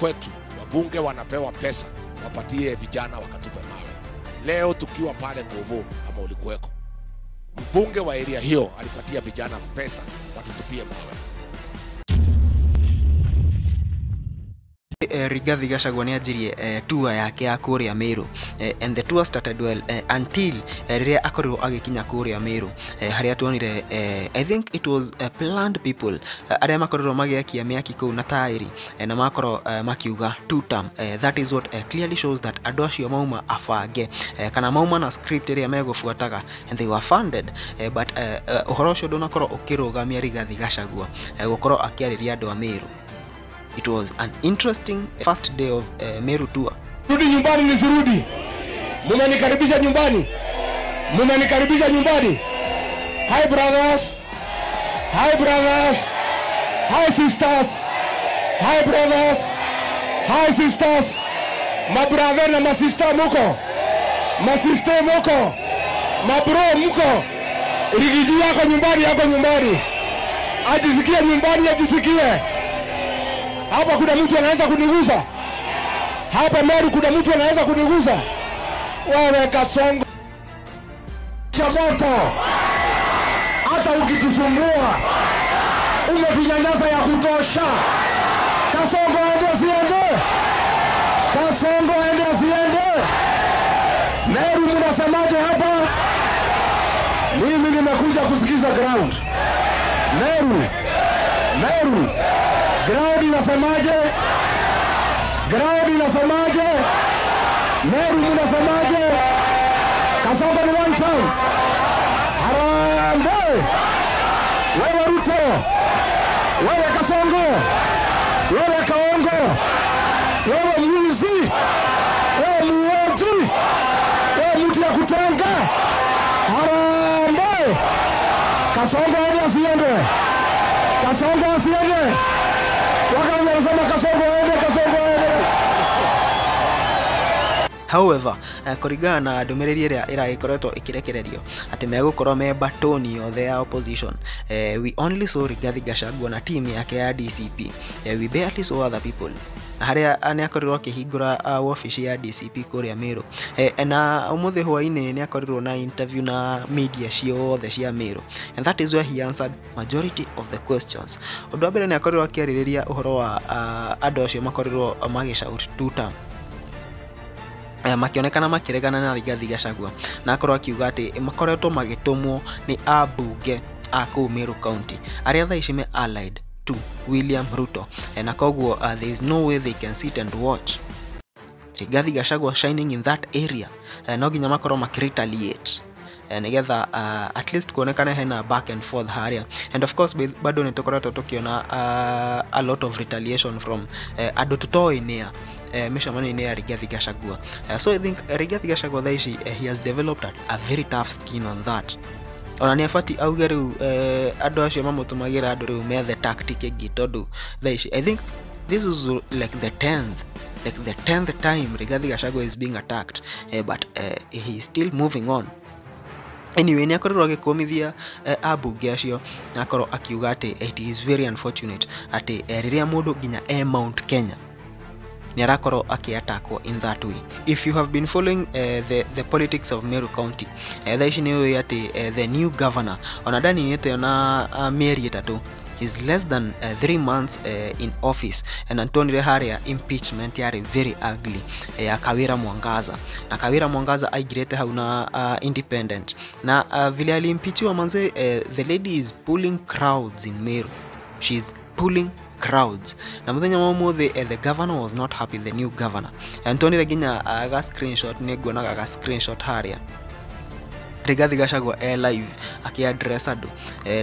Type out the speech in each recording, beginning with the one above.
kwetu wabunge wanapewa pesa wapatie vijana wakatupe mawe. Leo tukiwa pale Nguvu ama ulikuweko, mbunge wa area hiyo alipatia vijana pesa watutupie mawe. Rigathi Gachagua nianjirie tour yake ya kuria Meru, and the tour started well until riria akorirwo agikinya kuria Meru, haria tuonire I think it was planned people aria makorirwo magiakia miaki kuu na tairi na makorwo makiuga two term. That is what clearly shows that andu acio mauma afange kana mauma na script iria megubuataga, and they were funded, but uhoro ucio ndunakorwo ukirugamia Rigathi Gachagua gukorwo akiariria andu a Meru. It was an interesting first day of Meru tour. Rudi nyumbani nisirudi. Mnanikaribisha nyumbani. Mnanikaribisha nyumbani. Hi brothers. Hi brothers. Hi sisters. Hi brothers. Hi sisters. Ma brother na ma sister muko. Ma sister muko. Ma bro muko. Rigiji yako nyumbani. Ajisikie nyumbani, ajisikie. Hapa kuna mtu anaweza kunigusa? Hapa Meru kuna mtu anaweza kunigusa? Wewe Kasongo cha moto. Hata ukitusumbua umetunyanyasa ya kutosha. Kasongo ende asiende. Kasongo ende asiende. Meru mnasemaje hapa? Mimi nimekuja kusikiza ground. Meru. Ground inasemaje? Meru mnasemaje? Kasongo ni one town. Harambe. Wewe Ruto. Wewe Kasongo. Wewe Kaongo. Wewe mwizi. Wewe muuaji. Wewe mtu ya kutenga. Harambe. Kasongo hadi asiende. Kasongo asiende. However, kurigana na ndumiriri iria iraikoretwo ikirekererio ati megukorwo me batoni yothe ya opposition, we only saw Rigathi Gachagua na team yake ya DCP. We barely saw other people. Haria aniakorirwo akihingura office ya DCP kuria Meru, na umuthi hwaini ni akorirwo na interview na media ciothe cia Meru, and that is where he answered majority of the questions. Undu mbere ni akorirwo akiaririria uhoro wa andu acio makorirwo magishout two term, makionekana makiregana na Rigathi Gachagua na akorwo akiuga ati makoretwo magitumwo ni abunge a kuu Meru County aria tha ici me allied to William Ruto, na koguo there is no way they can sit and watch Rigathi Gachagua shining in that area. No ginya makorwo makretaliate nigetha at least kuonekana hena back and forth haria, and of course bado nitokoretwo tukiona a lot of retaliation from andu tutoinia mishamani ya Rigathi Gachagua. So I think Rigathi Gachagua thaici he has developed a very tough skin on that. Ona ni afati auge riu andu acio mamutumagira andu riu methe tactic ingi tondu thaici I think this is like the 10th time Rigathi Gachagua is being attacked, but he is still moving on. Anyway, ni akorirwo agikomithia abunge acio na akorwo akiuga ati it is very unfortunate ati riria mundu ginya Mount Kenya ni arakorwo akiatakwo in that way. If you have been following the politics of Meru County, thaici ni uyu ati the new governor onadani nite na mieri itatu is less than 3 months in office, and Antonio haria impeachment yari very ugly ya Kawira Mwangaza, na Kawira Mwangaza aigirete hauna independent na vile alimpeachiwa manze, the lady is pulling crowds in Meru. She's pulling crowds na muthenya mumuthe the governor was not happy, the new governor. Antonio ginya aga screenshot ni guonaga aga screenshot haria Rigathi Gachagua live akiaddress adu,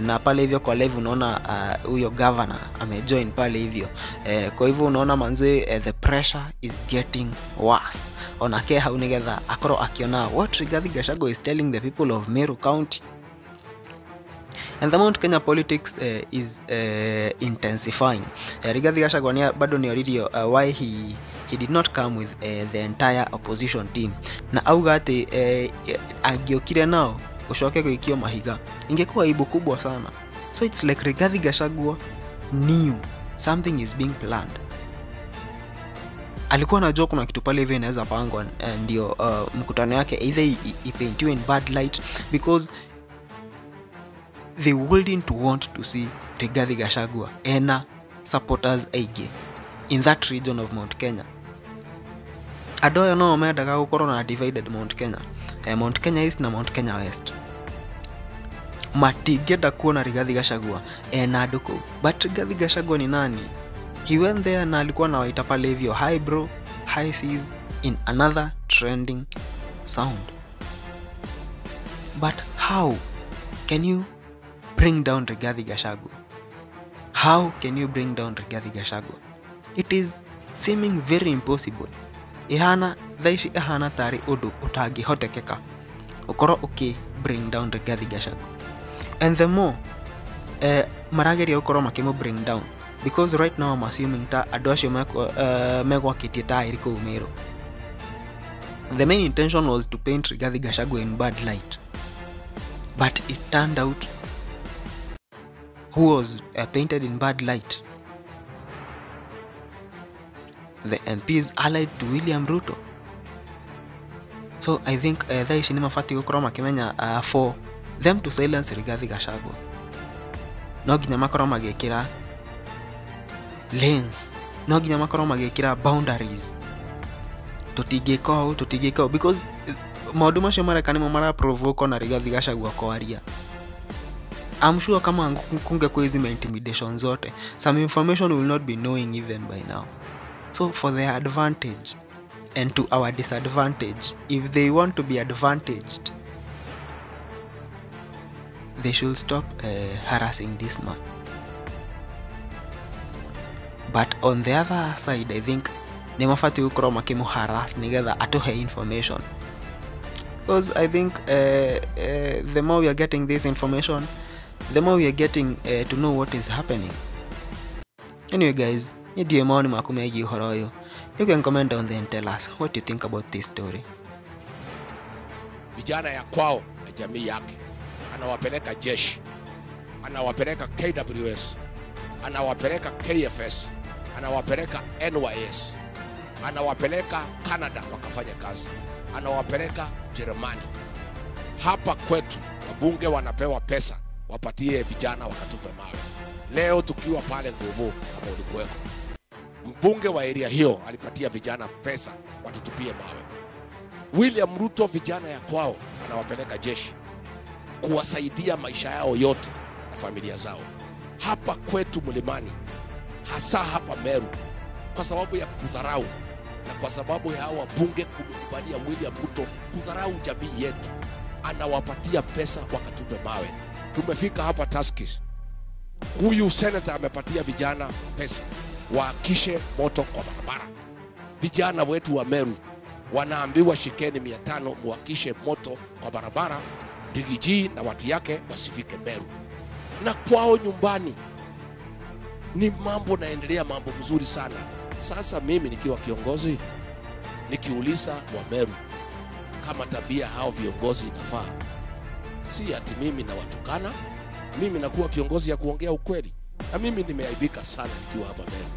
na pale hivyo kwa live unaona huyo governor amejoin pale hivyo, kwa hivyo unaona manze the pressure is getting worse on ake haunigetha akoro akiona what Rigathi Gachagua is telling the people of Meru County. And the Mount Kenya politics is intensifying. Rigathi Gachagua bado ni oridio why he did not come with the entire opposition team, na auga ati agiokire nao ushoke kuikio mahiga ingekuwa aibu kubwa sana. So it's like Rigathi Gachagua knew something is being planned. alikuwa anajua kuna kitu pale hivi inaweza pangwa, ndio mkutano yake either ipaintiwe in bad light, because they wouldn't want to see Rigathi Gachagua ena supporters aige in that region of Mount Kenya. Adoyo no mendaga gukorwo na divided Mount Kenya, Mount Kenya East na Mount Kenya West. Matigenda kuona Rigathi Gachagua ena duko, but Rigathi Gachagua ni nani? He went there na alikuwa na waita pale hivyo hi bro, hi sis, in another trending sound. But how can you bring down Rigathi Gachagua? How can you bring down Rigathi Gachagua? It is seeming very impossible. Ihana thaishi ihana tari udu utagihotekeka ukoro bring down Rigathi Gachagua. And the more marageria ukoro makimo bring down, because right now I'm assuming ta adosho megwa kitita iriko umero. The main intention was to paint Rigathi Gachagua in bad light, but it turned out who was painted in bad light? The MPs allied to William Ruto. So I think thaishi ni mafati gukoro makimenya for them to silence Rigathi Gachagua, no ginya makoro magekira lanes, no ginya makoro magekira boundaries, tutigeko because maundu macio marekani mo mara provoke na Rigathi Gachagua kwaria. I'm sure kama kunge kwa hizi intimidation zote, some information will not be knowing even by now. So for their advantage and to our disadvantage, if they want to be advantaged, they should stop harassing this man. But on the other side, I think nemafati ukoro makimu harass nigetha atohe information, because I think the more we are getting this information, the more we are getting to know what is happening. Anyway guys, you can comment down there and tell us what you think about this story. Vijana ya kwao na jamii yake, anawapeleka jeshi, anawapeleka KWS, anawapeleka KFS, anawapeleka NYS, anawapeleka Canada wakafanya kazi, anawapeleka Jerumani. Hapa kwetu wabunge wanapewa pesa wapatie vijana wakatupe mawe. Leo tukiwa pale Nguvu kama ulikuweko, mbunge wa area hiyo alipatia vijana pesa watutupie mawe. William Ruto vijana ya kwao anawapeleka jeshi kuwasaidia maisha yao yote na familia zao. Hapa kwetu Mlimani, hasa hapa Meru, kwa sababu ya kudharau na kwa sababu ya hawa bunge kumkubalia William Ruto kudharau jamii yetu, anawapatia pesa wakatupe mawe. Tumefika hapa Tuskys, huyu senator amepatia vijana pesa waakishe moto kwa barabara. Vijana wetu wa Meru wanaambiwa shikeni 500 muakishe moto kwa barabara, Rigiji na watu yake wasifike Meru. Na kwao nyumbani ni mambo naendelea, mambo mzuri sana. Sasa mimi nikiwa kiongozi nikiuliza wa Meru kama tabia hao viongozi inafaa, si ati mimi na watukana, mimi nakuwa kiongozi ya kuongea ukweli. Na mimi nimeaibika sana nikiwa hapa Meru.